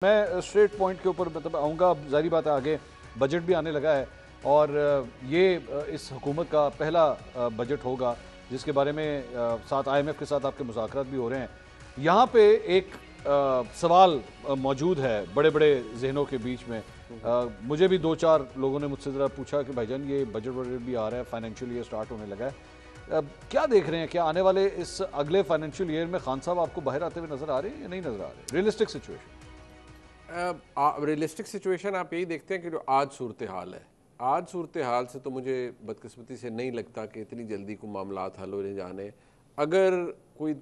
میں street point کے اوپر مطلب آؤں گا. ظاہری بات ہے آگے بجٹ بھی آنے لگا ہے اور یہ اس حکومت کا پہلا بجٹ ہوگا جس کے بارے میں ساتھ آئی ایم ایف کے ساتھ آپ کے مذاکرات بھی ہو رہے ہیں. یہاں پہ ایک سوال موجود ہے بڑے بڑے ذہنوں کے بیچ میں. مجھے بھی دو چار لوگوں نے مجھ سے ذرا پوچھا کہ بھائی جان یہ بجٹ بھی آ رہا ہے, فائنینشیل ایئر سٹارٹ ہونے لگا ہے, کیا دیکھ رہے ہیں؟ کیا آنے والے اس اگلے فائنینشیل ایئر میں خان صاحب آپ کو باہر آتے ہوئے نظر آ رہے ہیں یا نہیں نظر آ رہے؟ ریئلسٹک سچویشن ریئلسٹک سچویشن آپ یہی دیکھتے ہیں کہ جو آج صورتحال ہے, آج صورتحال سے تو مجھے بدقسمتی سے نہیں لگتا کہ اتنی جلدی کو معاملات حل ہونے جانے. اگر کوئی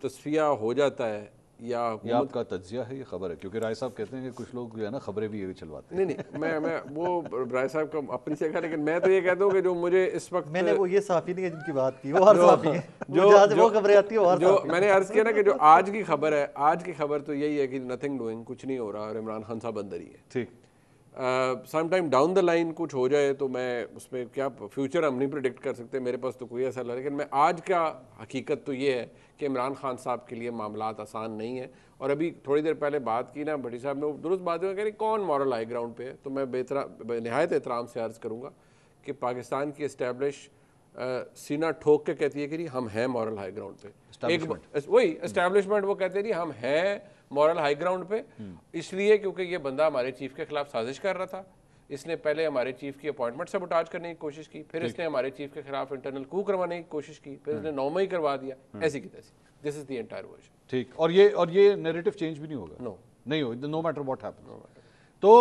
تصفیہ ہو جاتا ہے یا آپ کا تجزیہ ہے, یہ خبر ہے کیونکہ رائے صاحب کہتے ہیں کہ کچھ لوگ جو ہے نا خبریں بھی چلواتے ہیں. نہیں میں وہ رائے صاحب کا اپنی جگہ, لیکن میں تو یہ کہتا ہوں کہ جو مجھے اس وقت میں نے وہ یہ صحافی نہیں ہے جن کی بات کی, وہ ہر صحافی ہیں جہاں سے وہ خبریں آتی ہیں وہ ہر جو میں نے عرض کیا نا کہ جو آج کی خبر ہے, آج کی خبر تو یہی ہے کہ نتھنگ ڈوئنگ, کچھ نہیں ہو رہا اور عمران خان صاحب اندر ہی ہے. ٹھیک, some time down the line کچھ ہو جائے تو میں اس میں کیا فیوچر ہم نہیں پریڈکٹ کر سکتے, میرے پاس تو کوئی ایسا نہیں, لیکن میں آج کا حقیقت تو یہ ہے کہ عمران خان صاحب کے لیے معاملات آسان نہیں ہیں. اور ابھی تھوڑی دیر پہلے بات کی نا بھٹی صاحب نے, وہ درست بات ہے کہ کون مورل ہائی گراؤنڈ پہ ہے, تو میں نہایت احترام سے عرض کروں گا کہ پاکستان کی اسٹیبلش سینہ ٹھوک کے کہتی ہے کہ نہیں ہم ہیں مورل ہائی گراؤنڈ پہ, وہی اسٹیبلشمنٹ وہ کہتے ہیں ہم ہیں مورل ہائی گراؤنڈ پہ, اس لیے کیونکہ یہ بندہ ہمارے چیف کے خلاف سازش کر رہا تھا. اس نے پہلے ہمارے چیف کی اپوائنٹمنٹ سبوٹاج کرنے کی کوشش کی, پھر اس نے ہمارے چیف کے خلاف انٹرنل کو کروانے کی کوشش کی, پھر اس نے 9 مئی کروا دیا, ایسی کی تیسی. دس از دی انٹائر ورژن. ٹھیک, اور یہ نیریٹو چینج بھی نہیں ہوگا, نہیں ہوگا, نو میٹر واٹ ہیپن. تو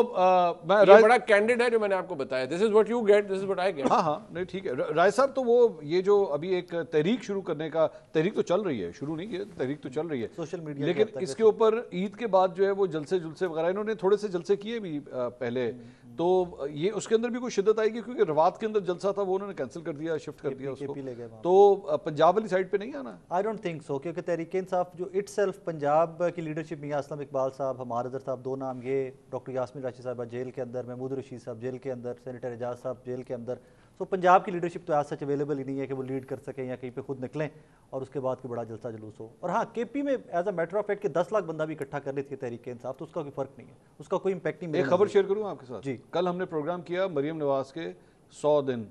یہ بڑا کینڈیڈ ہے جو میں نے آپ کو بتایا, this is what you get, this is what I get. ہاں نہیں ٹھیک ہے رائے صاحب. تو وہ یہ جو ابھی ایک تحریک شروع کرنے کا, تحریک تو چل رہی ہے, شروع نہیں کی تحریک تو چل رہی ہے سوشل میڈیا, لیکن اس کے اوپر عید کے بعد جو ہے وہ جلسے وغیرہ انہوں نے تھوڑے سے جلسے کیے بھی پہلے, تو یہ اس کے اندر بھی کوئی شدت آئے گی کیونکہ روات کے اندر جلسہ تھا وہ انہوں نے کینسل کر دیا, شفٹ کر دیا اس کو, تو پنجاب والی سائڈ پہ نہیں آنا. آئی ڈونٹ تھنک سو, کیونکہ تحریک انصاف جو اٹ سیلف پنجاب کی لیڈرشپ, میاں اسلم اقبال صاحب, ہمار اظہر صاحب, دو نام یہ, ڈاکٹر یاسمین راشد صاحبہ جیل کے اندر, محمود رشید صاحب جیل کے اندر, سینیٹر اعجاز صاحب جیل کے اندر. سو پنجاب کی لیڈرشپ تو آج سچ اویلیبل ہی نہیں ہے کہ وہ لیڈ کر سکیں یا کہیں پہ خود نکلیں اور اس کے بعد کوئی بڑا جلسہ جلوس ہو. اور ہاں کے پی میں as a matter of fact کہ 10 لاکھ بندہ بھی اکٹھا کر لیتی ہے تحریک انصاف, تو اس کا کوئی فرق نہیں ہے, اس کا کوئی امپیکٹ نہیں. ایک خبر شیئر کروں آپ کے ساتھ جی, کل ہم نے پروگرام کیا مریم نواز کے 100 دن,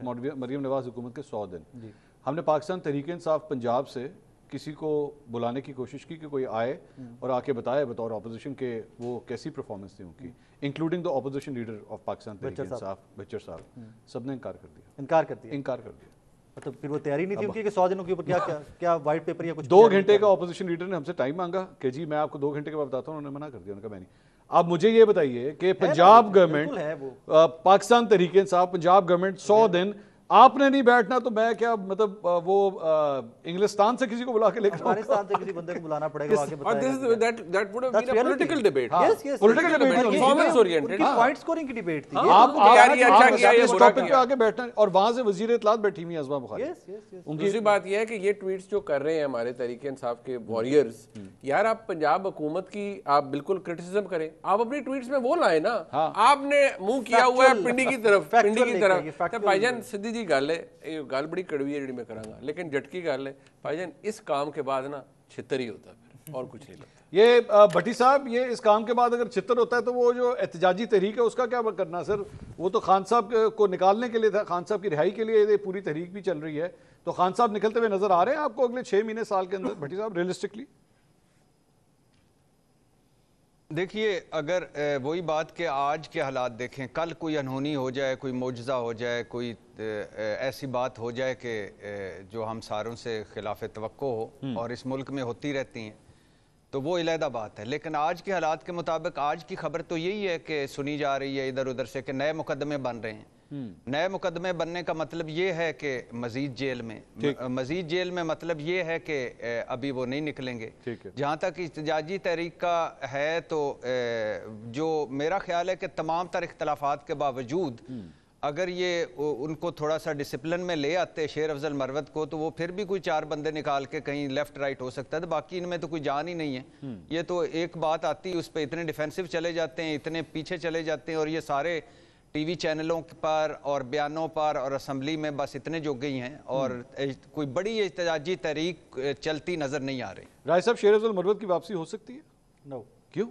مریم نواز حکومت کے 100 دن. ہم نے پاکستان تحریک انصاف پنجاب سے کسی کو بلانے کی کوشش کی کہ کوئی آئے اور آ کے بتائے بطور اپوزیشن کہ وہ کیسی پرفارمنس تھی ان کی, including the opposition leader of Pakistan Tehreek Insaf Butcher صاحب. سب نے انکار کر دیا. مطلب پھر وہ تیاری نہیں تھی ان کی کہ 100 دنوں کے اوپر کیا وائٹ پیپر یا کچھ. 2 گھنٹے کا اپوزیشن لیڈر نے ہم سے ٹائم مانگا کہ جی میں آپ کو 2 گھنٹے کے بعد بتاتا ہوں, انہوں نے منع کر دیا, انہوں نے کہا میں نہیں. اب مجھے یہ بتائیے کہ پنجاب گورنمنٹ, پاکستان تحریک انصاف, پنجاب گورنمنٹ 100 دن آپ نے نہیں بیٹھنا تو میں کیا, مطلب وہ انگلستان سے کسی کو بلا کے لے کر افغانستان سے کسی بندے کو بلانا پڑے گا آگے بتائے گا. that would have been a political debate. Yes, yes, political debate, performance oriented. ان کی پوائنٹ سکورنگ کی ڈیبیٹ تھی. آپ اس ٹاپک پہ آگے بیٹھنا, اور وہاں سے وزیر اطلاعات بیٹھی ہوئی ہیں ازما بخاری. دوسری بات یہ ہے کہ یہ ٹویٹس جو کر رہے ہیں ہمارے تحریک انصاف کے واریئرز, یار آپ پنجاب حکومت کی آپ بالکل کرٹیسزم کریں, آپ اپنی ٹویٹس میں وہ لائیں نا. آپ نے منہ کیا ہوا ہے پنڈی کی طرف, بھائی جان سدھی جی گل ہے, گل بڑی کڑوی ہے جڑی میں کراں گا, لیکن جھٹکی گل ہے بھائی جان, اس کام کے بعد نا چھتر ہی ہوتا ہے اور کچھ نہیں لگتا. یہ بھٹی صاحب, یہ اس کام کے بعد اگر چھتر ہوتا ہے تو وہ جو احتجاجی تحریک ہے اس کا کیا کرنا سر؟ وہ تو خان صاحب کو نکالنے کے لیے تھا, خان صاحب کی رہائی کے لیے یہ پوری تحریک بھی چل رہی ہے. تو خان صاحب نکلتے ہوئے نظر آ رہے ہیں آپ کو اگلے 6 مہینے سال کے اندر بھٹی صاحب ریئلسٹکلی؟ دیکھیے, اگر وہی بات کہ آج کے حالات دیکھیں, کل کوئی انہونی ہو جائے, کوئی معجزہ ہو جائے, کوئی ایسی بات ہو جائے کہ جو ہم ساروں سے خلاف توقع ہو اور اس ملک میں ہوتی رہتی ہیں, تو وہ علیحدہ بات ہے. لیکن آج کے حالات کے مطابق آج کی خبر تو یہی ہے کہ سنی جا رہی ہے ادھر ادھر سے کہ نئے مقدمے بن رہے ہیں. نئے مقدمے بننے کا مطلب یہ ہے کہ مزید جیل میں مطلب یہ ہے کہ ابھی وہ نہیں نکلیں گے. جہاں تک احتجاجی تحریک کا ہے تو جو میرا خیال ہے کہ تمام تر اختلافات کے باوجود اگر یہ ان کو تھوڑا سا ڈسپلن میں لے آتے شیر افضل مروت کو, تو وہ پھر بھی کوئی 4 بندے نکال کے کہیں لیفٹ رائٹ ہو سکتا ہے, باقی ان میں تو کوئی جان ہی نہیں ہے. یہ تو ایک بات آتی ہے اس پہ اتنے ڈیفینسو چلے جاتے ہیں, اتنے پیچھے چلے جاتے ہیں, اور یہ سارے ٹی وی چینلوں پر اور بیانوں پر اور اسمبلی میں بس اتنے جو گئی ہیں, اور کوئی بڑی احتجاجی تحریک چلتی نظر نہیں آ رہی. رائے صاحب, شیر افضل مروت کی واپسی ہو سکتی ہے؟ نو. کیوں؟